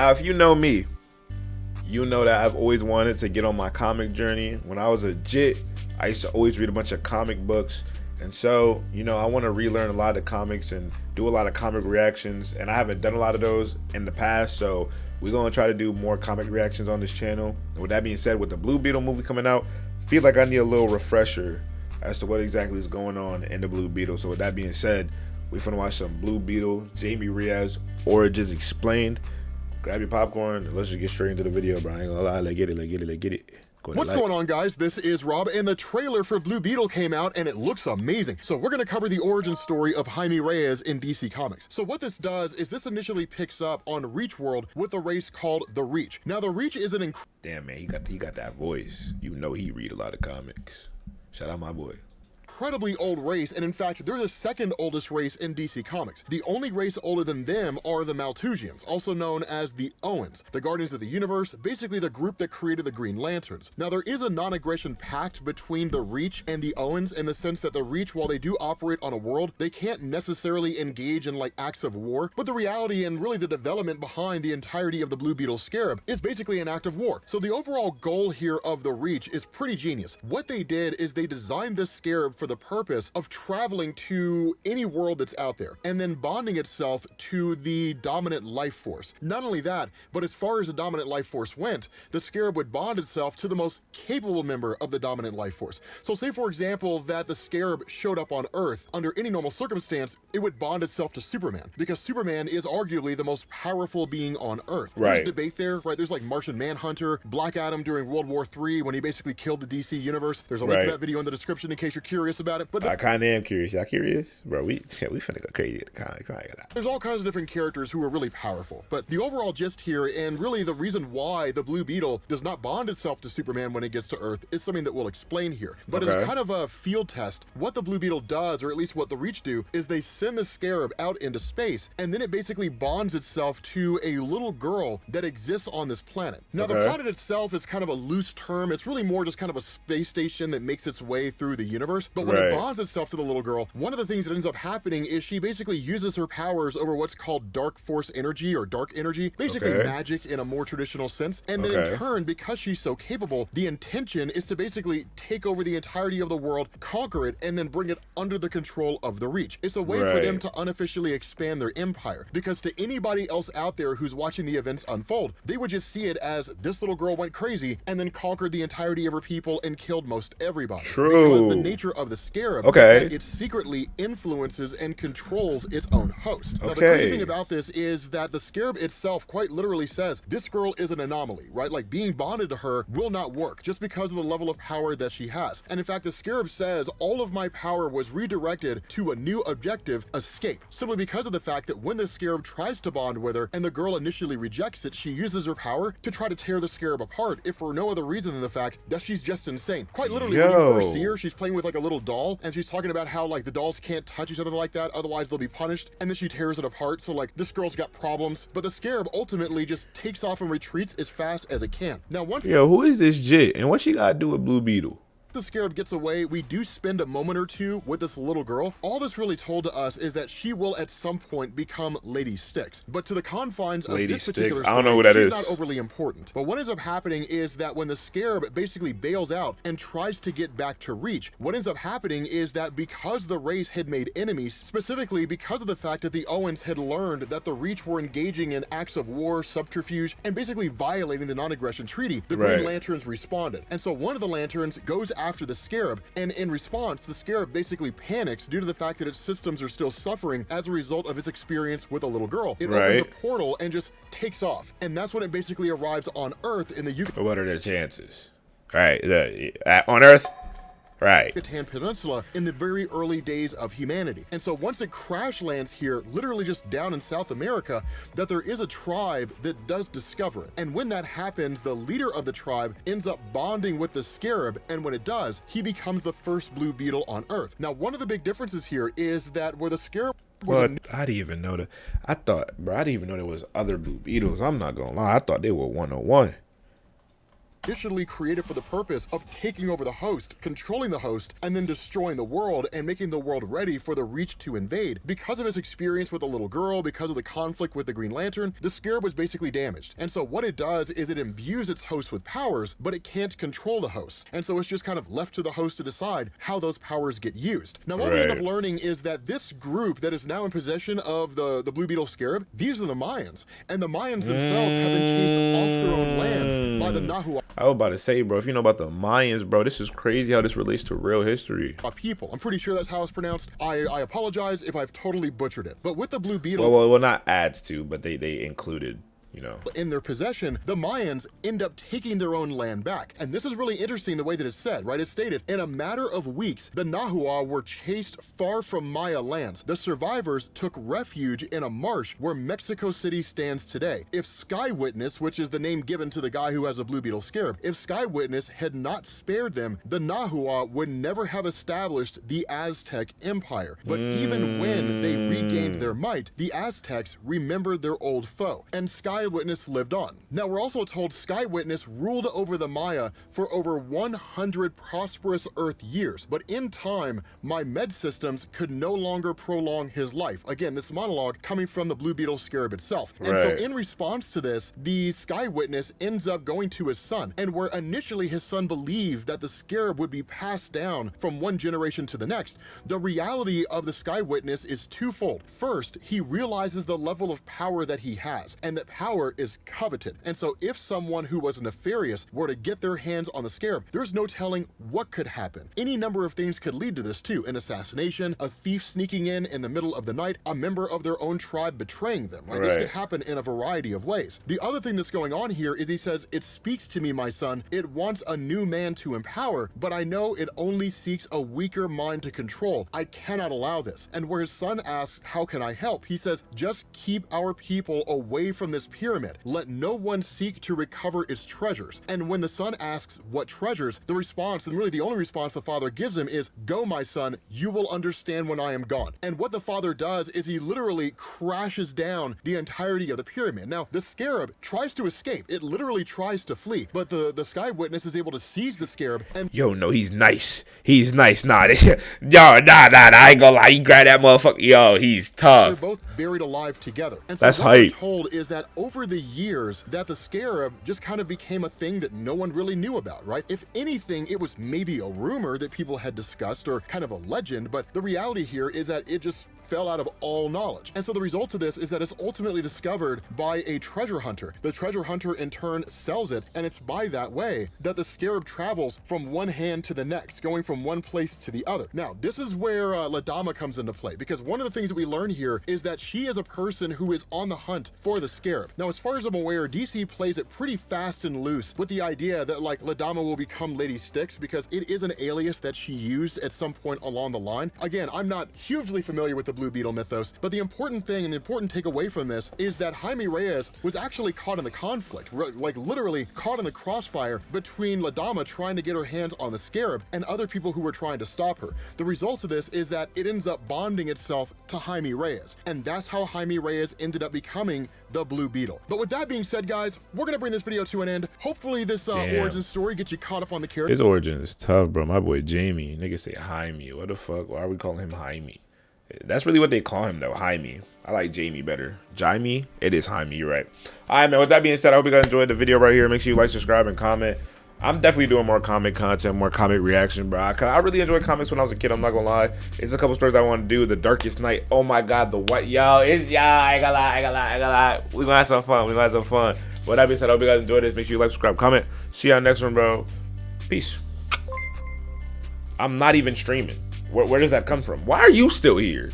Now, if you know me, you know that I've always wanted to get on my comic journey. When I was a jit, I used to always read a bunch of comic books. And so, you know, I want to relearn a lot of comics and do a lot of comic reactions. And I haven't done a lot of those in the past. So we're going to try to do more comic reactions on this channel. And with that being said, with the Blue Beetle movie coming out, I feel like I need a little refresher as to what exactly is going on in the Blue Beetle. So with that being said, we're finna watch some Blue Beetle, Jamie Reyes Origins Explained. Grab your popcorn and let's just get straight into the video, bro. I ain't gonna lie, let's get it. What's going on, guys? This is Rob, and the trailer for Blue Beetle came out, and it looks amazing. So we're gonna cover the origin story of Jaime Reyes in DC Comics. So what this does is this initially picks up on Reach World with a race called the Reach. Now, the Reach is an damn, man, he got that voice. You know he read a lot of comics. Shout out my boy. Incredibly old race, and in fact they're the second oldest race in DC Comics. The only race older than them are the Malthusians, also known as the Owens, the Guardians of the Universe, basically the group that created the Green Lanterns. Now, there is a non-aggression pact between the Reach and the Owens in the sense that the Reach, while they do operate on a world, they can't necessarily engage in like acts of war, but the reality and really the development behind the entirety of the Blue Beetle Scarab is basically an act of war. So the overall goal here of the Reach is pretty genius. What they did is they designed this Scarab for the purpose of traveling to any world that's out there and then bonding itself to the dominant life force. Not only that, but as far as the dominant life force went, the Scarab would bond itself to the most capable member of the dominant life force. So say, for example, that the Scarab showed up on Earth. Under any normal circumstance, it would bond itself to Superman, because Superman is arguably the most powerful being on Earth. Right. There's debate there, right? There's like Martian Manhunter, Black Adam during World War III when he basically killed the DC universe. There's a link to that video in the description in case you're curious about it. But I kind of am curious. Y'all curious? Bro, we finna go crazy at the comics. I ain't gonna lie. There's all kinds of different characters who are really powerful. But the overall gist here, and really the reason why the Blue Beetle does not bond itself to Superman when it gets to Earth, is something that we'll explain here. But as kind of a field test, what the Blue Beetle does, or at least what the Reach do, is they send the Scarab out into space, and then it basically bonds itself to a little girl that exists on this planet. Now, the planet itself is kind of a loose term. It's really more just kind of a space station that makes its way through the universe. But when it bonds itself to the little girl, one of the things that ends up happening is she basically uses her powers over what's called dark force energy or dark energy, basically magic in a more traditional sense. And then in turn, because she's so capable, the intention is to basically take over the entirety of the world, conquer it, and then bring it under the control of the Reach. It's a way for them to unofficially expand their empire, because to anybody else out there who's watching the events unfold, they would just see it as this little girl went crazy and then conquered the entirety of her people and killed most everybody. Because the nature of the Scarab is that it secretly influences and controls its own host. Now, the crazy thing about this is that the Scarab itself quite literally says, this girl is an anomaly, right? Like, being bonded to her will not work just because of the level of power that she has. And in fact, the Scarab says, all of my power was redirected to a new objective, escape. Simply because of the fact that when the Scarab tries to bond with her and the girl initially rejects it, she uses her power to try to tear the Scarab apart, if for no other reason than the fact that she's just insane. Quite literally, when you first see her, she's playing with like a little doll, and she's talking about how like the dolls can't touch each other like that, otherwise they'll be punished, and then she tears it apart. So like, this girl's got problems, but the Scarab ultimately just takes off and retreats as fast as it can. Now, once who is this jit and what she gotta do with Blue Beetle? The Scarab gets away, we do spend a moment or two with this little girl. All this really told to us is that she will at some point become Lady Styx. But to the confines of this particular story, I don't know who that is. She's not overly important. But what ends up happening is that when the Scarab basically bails out and tries to get back to Reach, what ends up happening is that because the race had made enemies, specifically because of the fact that the Owens had learned that the Reach were engaging in acts of war, subterfuge, and basically violating the non-aggression treaty, the Green Lanterns responded. And so one of the Lanterns goes after the Scarab, and in response, the Scarab basically panics due to the fact that its systems are still suffering as a result of its experience with a little girl. It opens a portal and just takes off, and that's when it basically arrives on Earth in the UK. What are the chances? All right, on Earth? Right. Yucatan Peninsula in the very early days of humanity. And so once it crash lands here, literally just down in South America, that there is a tribe that does discover it. And when that happens, the leader of the tribe ends up bonding with the Scarab, and when it does, he becomes the first Blue Beetle on Earth. Now, one of the big differences here is that where the Scarab I didn't even know that. I didn't even know there was other Blue Beetles. I'm not gonna lie. I thought they were 101. initially created for the purpose of taking over the host, controlling the host, and then destroying the world and making the world ready for the Reach to invade. Because of his experience with a little girl, because of the conflict with the Green Lantern, the Scarab was basically damaged. And so what it does is it imbues its host with powers, but it can't control the host. And so it's just kind of left to the host to decide how those powers get used. Now, what we end up learning is that this group that is now in possession of the Blue Beetle Scarab, these are the Mayans. And the Mayans themselves have been chased off their own land by the Nahua. I was about to say, bro, if you know about the Mayans, bro, this is crazy how this relates to real history. People. I'm pretty sure that's how it's pronounced. I apologize if I've totally butchered it. But with the Blue Beetle... Well, not adds to, but they included... you know, in their possession, the Mayans end up taking their own land back. And this is really interesting the way that it's said, right? It's stated, in a matter of weeks, the Nahua were chased far from Maya lands. The survivors took refuge in a marsh where Mexico City stands today. If Sky Witness, which is the name given to the guy who has a Blue Beetle Scarab, if Sky Witness had not spared them, the Nahua would never have established the Aztec Empire. But even when they regained their might, the Aztecs remembered their old foe, and Sky Witness lived on. Now, we're also told Sky Witness ruled over the Maya for over 100 prosperous Earth years, but in time, my med systems could no longer prolong his life. Again, this monologue coming from the Blue Beetle Scarab itself. And so in response to this, the Sky Witness ends up going to his son, and where initially his son believed that the Scarab would be passed down from one generation to the next, the reality of the Sky Witness is twofold. First, he realizes the level of power that he has, and that power is coveted. And so if someone who was nefarious were to get their hands on the Scarab, there's no telling what could happen. Any number of things could lead to this too. An assassination, a thief sneaking in the middle of the night, a member of their own tribe betraying them. Like, this could happen in a variety of ways. The other thing that's going on here is he says, it speaks to me, my son. It wants a new man to empower, but I know it only seeks a weaker mind to control. I cannot allow this. And where his son asks, how can I help? He says, just keep our people away from this pyramid. Let no one seek to recover its treasures. And when the son asks what treasures, the response, and really the only response the father gives him is, go, my son, you will understand when I am gone. And what the father does is he literally crashes down the entirety of the pyramid. Now, the Scarab tries to escape. It literally tries to flee, but the Sky Witness is able to seize the Scarab and... Yo, no, he's nice. He's nice. Nah, I ain't gonna lie. He grabbed that motherfucker. Yo, he's tough. They're both buried alive together. And so that's what hype. we're told is that over the years that the Scarab just kind of became a thing that no one really knew about, right? If anything, it was maybe a rumor that people had discussed or kind of a legend, but the reality here is that it just fell out of all knowledge. And so the result of this is that it's ultimately discovered by a treasure hunter. The treasure hunter in turn sells it, and it's by that way that the Scarab travels from one hand to the next, going from one place to the other. Now, this is where Ladama comes into play, because one of the things that we learn here is that she is a person who is on the hunt for the Scarab. Now, as far as I'm aware, DC plays it pretty fast and loose with the idea that, like, Ladama will become Lady Styx, because it is an alias that she used at some point along the line. Again, I'm not hugely familiar with the Blue Beetle mythos, but the important thing and the important takeaway from this is that Jaime Reyes was actually caught in the conflict, like literally caught in the crossfire between Ladama trying to get her hands on the Scarab and other people who were trying to stop her. The result of this is that it ends up bonding itself to Jaime Reyes, and that's how Jaime Reyes ended up becoming the Blue Beetle. But with that being said, guys, we're gonna bring this video to an end. Hopefully this origin story gets you caught up on the character. His origin is tough, bro. My boy Jamie, niggas say Jaime. What the fuck? Why are we calling him Jaime? That's really what they call him though, Jaime. I like Jamie better. Jaime? It is Jaime, you're right. Alright, man, with that being said, I hope you guys enjoyed the video right here. Make sure you like, subscribe, and comment. I'm definitely doing more comic content, more comic reaction, bro. I really enjoyed comics when I was a kid, I'm not gonna lie. It's a couple stories I want to do. The Darkest Night. Oh my god, the white. Yo, it's, yeah, I ain't gonna lie. We're gonna have some fun. With that being said, I hope you guys enjoyed this. Make sure you like, subscribe, comment. See you on the next one, bro. Peace. I'm not even streaming. Where does that come from? Why are you still here?